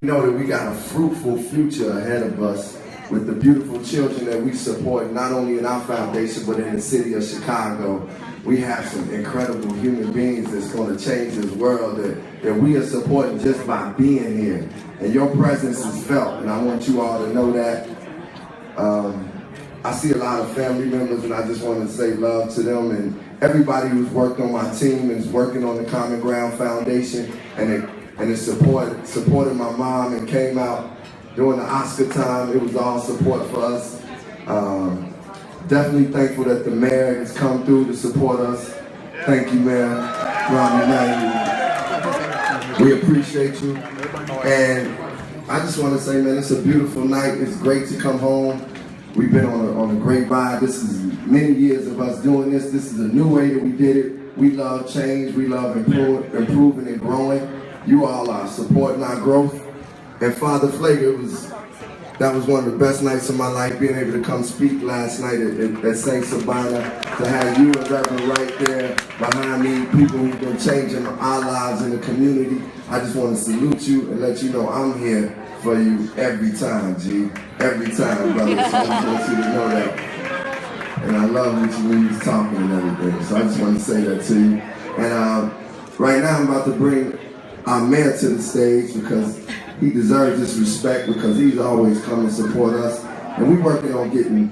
know that we got a fruitful future ahead of us with the beautiful children that we support, not only in our foundation, but in the city of Chicago. We have some incredible human beings that's going to change this world that we are supporting just by being here. And your presence is felt, and I want you all to know that. I see a lot of family members, and I just want to say love to them, and everybody who's worked on my team and is working on the Common Ground Foundation, and it supported my mom and came out during the Oscar time. It was all support for us. Definitely thankful that the mayor has come through to support us. Thank you, Mayor Romney Knight. We appreciate you. And I just want to say, man, it's a beautiful night. It's great to come home. We've been on a great ride. This is many years of us doing this. This is a new way that we did it. We love change. We love improving and growing. You all are supporting our growth. And Father Flake, that was one of the best nights of my life, being able to come speak last night at St. Sabina, to have you and Reverend right there behind me, people who've been changing our lives in the community. I just want to salute you and let you know I'm here for you every time, G. Every time, brother. So I just want you to know that. And I love when you're talking and everything. So I just want to say that to you. And right now I'm about to bring our mayor to the stage because he deserves this respect because he's always come to support us. And we're working on getting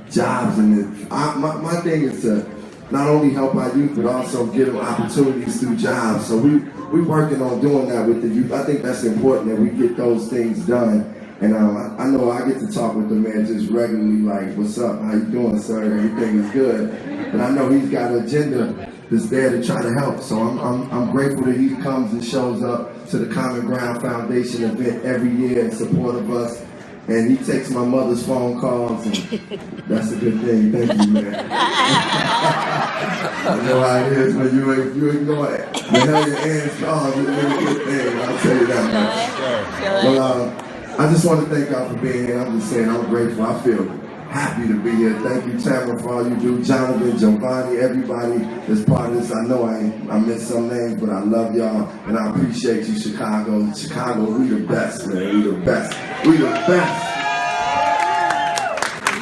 jobs in it. My thing is to not only help our youth, but also give them opportunities through jobs. So we're working on doing that with the youth. I think that's important that we get those things done. And I know I get to talk with the man just regularly, like, what's up, how you doing, sir? Everything is good. And I know he's got an agenda that's there to try to help. So I'm grateful that he comes and shows up to the Common Ground Foundation event every year in support of us. And he takes my mother's phone calls, and that's a good thing. Thank you, man. I know how it is when you ignore it. The hell your aunt's calls is a really good thing. I'll tell you that. Well, I just want to thank y'all for being here. I'm just saying I'm grateful. I feel happy to be here. Thank you, Tamara, for all you do. Jonathan, Giovanni, everybody that's part of this. I know I missed some names, but I love y'all, and I appreciate you, Chicago. Chicago, we the best, man. We the best. We the best.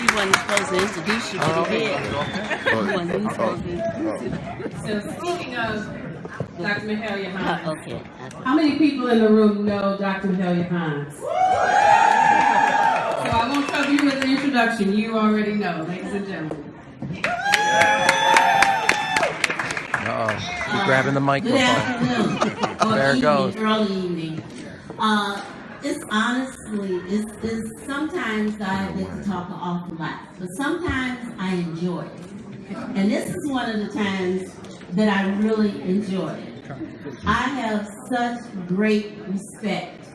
You wasn't supposed to introduce you, but he did. You wasn't supposed to introduce you. So speaking of Dr. Mahalia Hines, Okay. how many people in the room know Dr. Mahalia Hines? So I won't trouble you with the introduction. You already know, ladies and gentlemen. You're grabbing the microphone. Good afternoon. There it goes. Early evening. It's honestly, it's sometimes I get to talk an awful lot, but sometimes I enjoy it. And this is one of the times that I really enjoy it. I have such great respect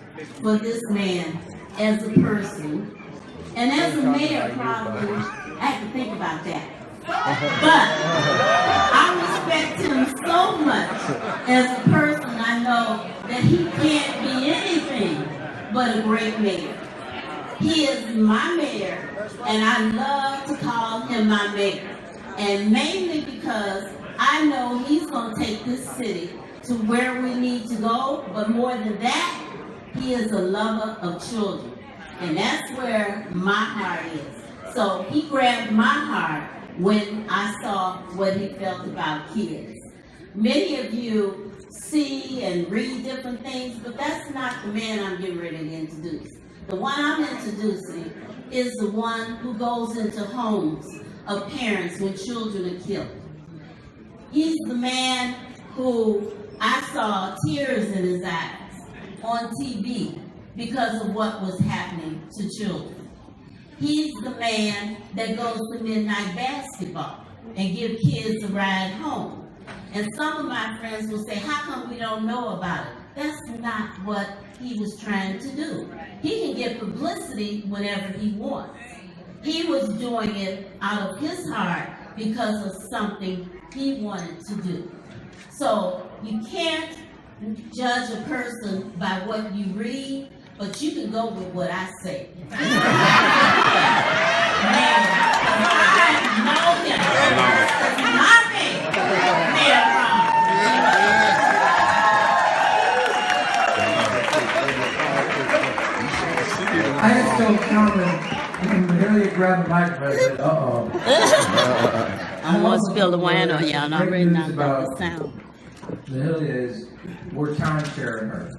for this man as a person. And as a mayor, probably, I have to think about that. But I respect him so much as a person. I know that he can't be anything but a great mayor. He is my mayor, and I love to call him my mayor. And mainly because I know he's going to take this city to where we need to go, but more than that, he is a lover of children. And that's where my heart is. So he grabbed my heart when I saw what he felt about kids. Many of you see and read different things, but that's not the man I'm getting ready to introduce. The one I'm introducing is the one who goes into homes of parents when children are killed. He's the man who I saw tears in his eyes on TV because of what was happening to children. He's the man that goes to midnight basketball and give kids a ride home. And some of my friends will say, how come we don't know about it? That's not what he was trying to do. He can get publicity whenever he wants. He was doing it out of his heart because of something he wanted to do. So you can't judge a person by what you read, but you can go with what I say. I know him. That's my name. Mayor Ron. I just told Carmen, and Mahalia grabbed the microphone and said, uh-oh. I don't want to spill the wine on y'all. I'm ready not about the sound. Mahalia is, we're time sharing her.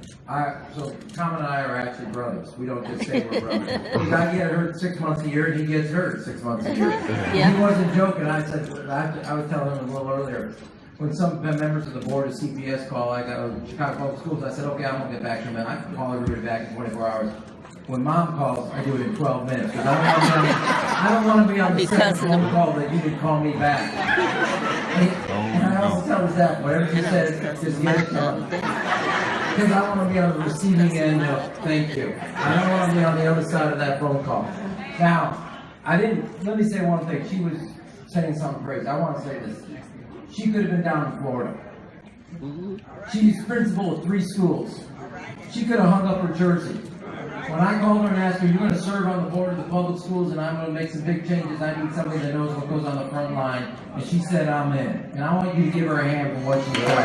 So Tom and I are actually brothers. We don't just say we're brothers. I get hurt 6 months a year, and he gets hurt 6 months a year. Yeah. He wasn't joking. I said, I was telling him a little earlier, when some members of the board of CPS call, I got Chicago Public Schools, I said, okay, I'm going to get back to him, and I can call everybody back in 24 hours. When Mom calls, I do it in 12 minutes. Because I don't want to be on the same phone call that you would call me back. And I also tell her that, whatever she says, just get it done. Because I want to be on the receiving end of thank you. I don't want to be on the other side of that phone call. Now, let me say one thing. She was saying something crazy. I want to say this. She could have been down in Florida. She's principal of 3 schools. She could have hung up her jersey. When I called her and asked her, you're going to serve on the board of the public schools and I'm going to make some big changes, I need somebody that knows what goes on the front line. And she said, I'm in. And I want you to give her a hand for what she's done.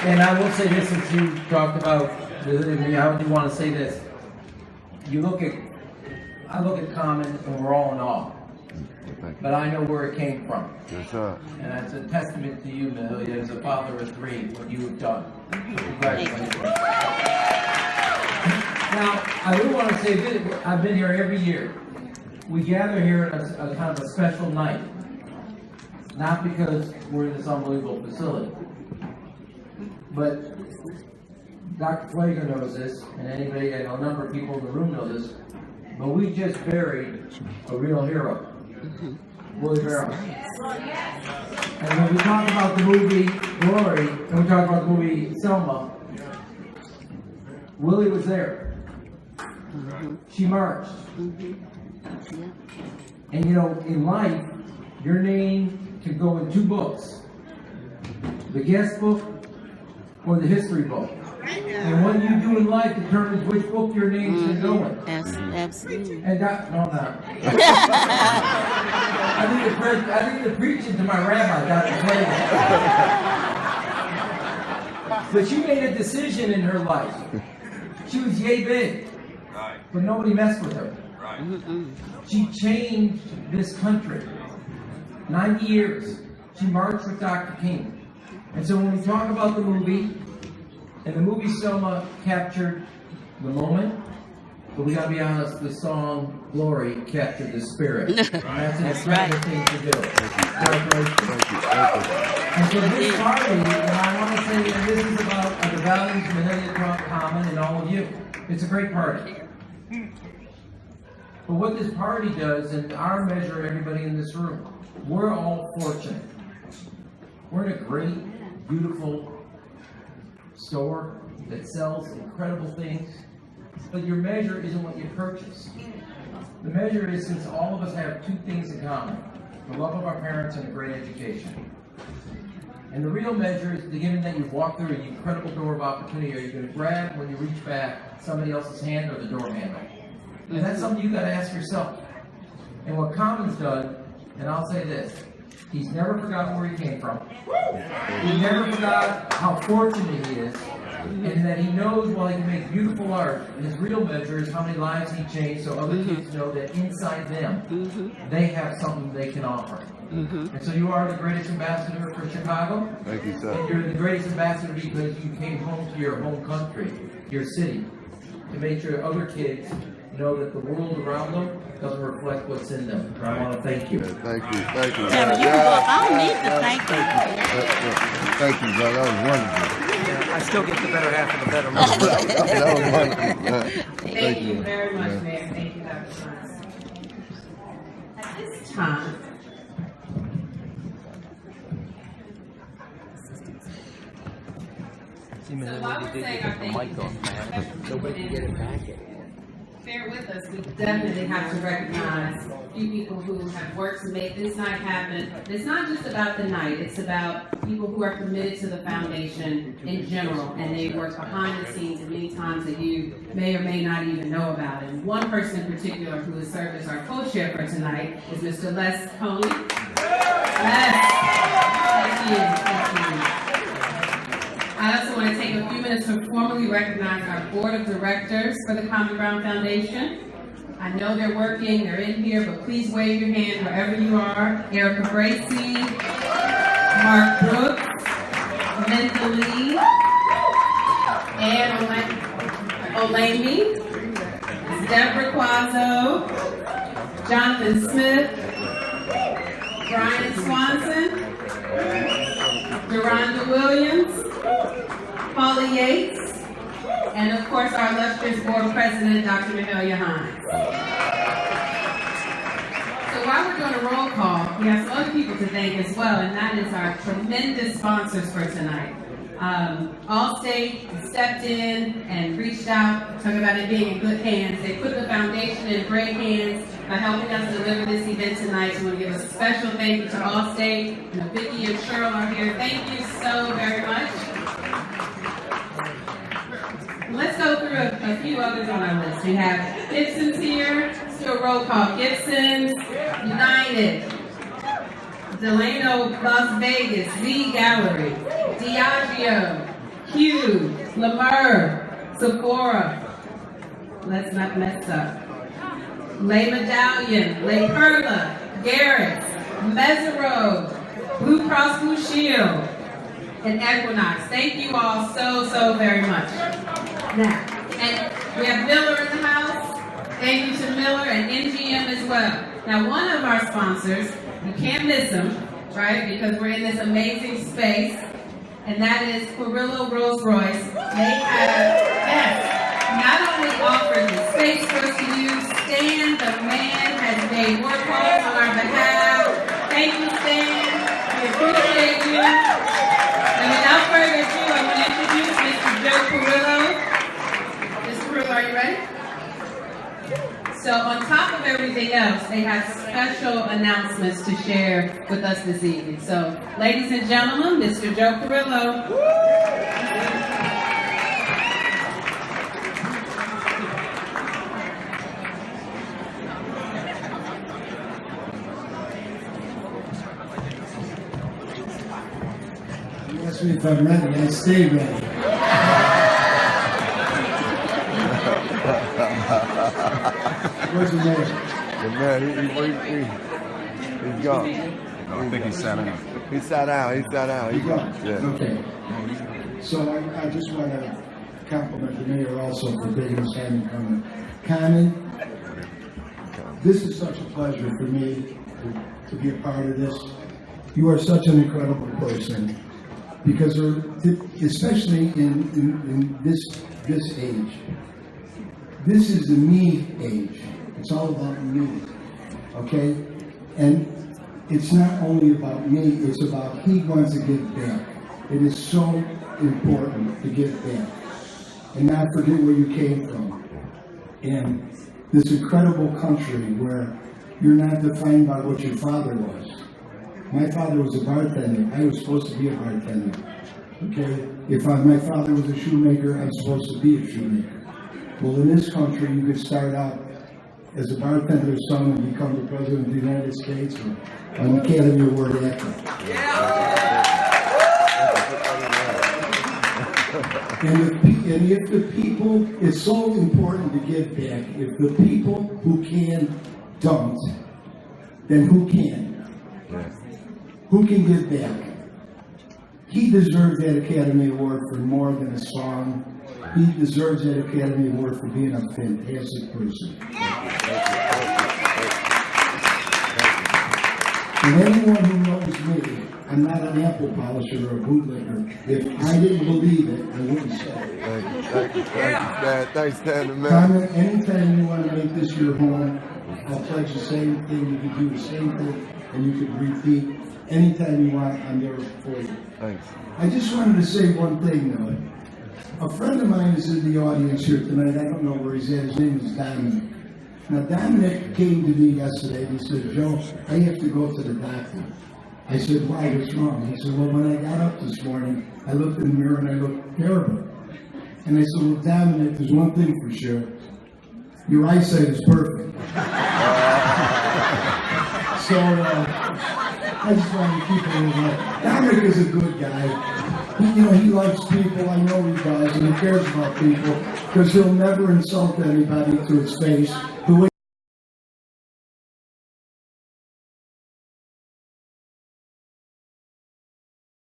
And I will say this, since you talked about me, I do want to say this. I look at Common and we're all in awe. But I know where it came from. Yes, sir. And that's a testament to you, Mahalia, as a father of 3, what you have done. Congratulations. Now, I do want to say this. I've been here every year. We gather here at a kind of a special night. Not because we're in this unbelievable facility. But Dr. Flager knows this, and anybody, I know a number of people in the room know this, but we just buried a real hero. Willie Barrow. And when we talk about the movie Glory, and we talk about the movie Selma, Willie was there. She marched. And you know, in life, your name can go in 2 books. The guest book or the history book. And what you do in life determines which book your name's going to go in. Absolutely. And no, I'm not. I think the preaching to my rabbi, Dr. Flager. But she made a decision in her life. She was yay big. But nobody messed with her. She changed this country. 90 years. She marched with Dr. King. And so when we talk about the movie, and the movie Selma captured the moment, but we gotta be honest, the song Glory captured the spirit. And that's an incredible thing to do. And so this party, and I want to say that this is about the values Mahalia brought common and all of you. It's a great party. But what this party does, and our measure, everybody in this room, we're all fortunate. We're in a great, beautiful store that sells incredible things, but your measure isn't what you purchase. The measure is, since all of us have 2 things in common, the love of our parents and a great education. And the real measure is the given that you've walked through an incredible door of opportunity. Are you going to grab, when you reach back, somebody else's hand or the door handle? And that's something you got to ask yourself. And what Common's done, and I'll say this, he's never forgotten where he came from. He never forgot how fortunate he is, and that he knows while he can make beautiful art, and his real measure is how many lives he changed, so other kids know that inside them, they have something they can offer. And so you are the greatest ambassador for Chicago. Thank you, sir. And you're the greatest ambassador because you came home to your home country, your city, to make sure other kids know that the world around them doesn't reflect what's in them. And I want to thank you. Thank you. Thank you. I don't need to thank you. Thank you, brother. That was wonderful. I still get the better half of the better. That was wonderful. Thank you very much, Mayor. Thank you, Dr. Johnson. At this time, so while we're saying our thank you, nobody can get it back. Bear with us, we definitely have to recognize a few people who have worked to make this night happen. It's not just about the night, it's about people who are committed to the foundation in general, and they work behind the scenes and many times that you may or may not even know about. And one person in particular who has served as our co-chair for tonight is Mr. Les Coney. Les, thank you. I also want to take a few minutes to board of directors for the Common Ground Foundation. I know they're working, they're in here, but please wave your hand wherever you are. Erica Bracy, Mark Brooks, Linda Lee, Ann Olamy, Deborah Quazzo, Jonathan Smith, Brian Swanson, Deronda Williams, Paula Yates, and of course our illustrious board president, Dr. Mahalia Hines. So while we're doing a roll call, we have some other people to thank as well, and that is our tremendous sponsors for tonight. Allstate stepped in and reached out, talking about it being in good hands. They put the foundation in great hands by helping us deliver this event tonight. So I want to give a special thank you to Allstate. And Vicki and Cheryl are here. Thank you so very much. Let's go through a few others on our list. We have Gibson's here. Let's do a roll call. Gibson's, United, Delano, Las Vegas, Z Gallery, Diageo, Q, Lemur, Sephora. Let's not mess up. Les Medallion, Les Perla, Garrett's, Mesero, Blue Cross Blue Shield, and Equinox. Thank you all so very much. Now, and we have Miller in the house. Thank you to Miller and NGM as well. Now, one of our sponsors, you can't miss them, right? Because we're in this amazing space, and that is Carrillo Rolls Royce. They have, yes, not only offered the space for us to use, Stan, the man, has made work calls on our behalf. Thank you, Stan. We appreciate you. And without further ado, I'm going to introduce Mr. Joe Carrillo. Mr. Carrillo, are you ready? So on top of everything else, they have special announcements to share with us this evening. So, ladies and gentlemen, Mr. Joe Carrillo. You asked me if I'm ready, I stay ready. Where's the mayor? The man, he's gone. I think he sat down. He sat down. He's gone? Yeah. Okay. So I just want to compliment the mayor also for bringing us having coming. Carmen, this is such a pleasure for me to be a part of this. You are such an incredible person because, especially in this age, this is the me age. It's all about me, okay? And it's not only about me, it's about he wants to give back. It is so important to give back and not forget where you came from. And this incredible country where you're not defined by what your father was. My father was a bartender. I was supposed to be a bartender, okay? If my father was a shoemaker, I'm supposed to be a shoemaker. Well, in this country, you could start out as a bartender's son and become the President of the United States or an Academy Award actor. And if the people, it's so important to give back. If the people who can don't, then who can? Who can give back? He deserves that Academy Award for more than a song. He deserves that Academy Award for being a fantastic person. And anyone who knows me, I'm not an apple polisher or a bootlegger. If I didn't believe it, I wouldn't say it. Thanks, Stan, man. Comment, anytime you want to make this your home, I'll pledge the same thing. You can do the same thing, and you can repeat anytime you want. I'm there for you. Thanks. I just wanted to say one thing, though. A friend of mine is in the audience here tonight. I don't know where he's at. His name is Dominic. Now, Dominic came to me yesterday and he said, Joe, I have to go to the doctor. I said, why? What's wrong? He said, well, when I got up this morning, I looked in the mirror and I looked terrible. And I said, well, Dominic, there's one thing for sure. Your eyesight is perfect. So, I just wanted to keep it in mind. Dominic is a good guy. he likes people. I know he does, and he cares about people because he'll never insult anybody to his face.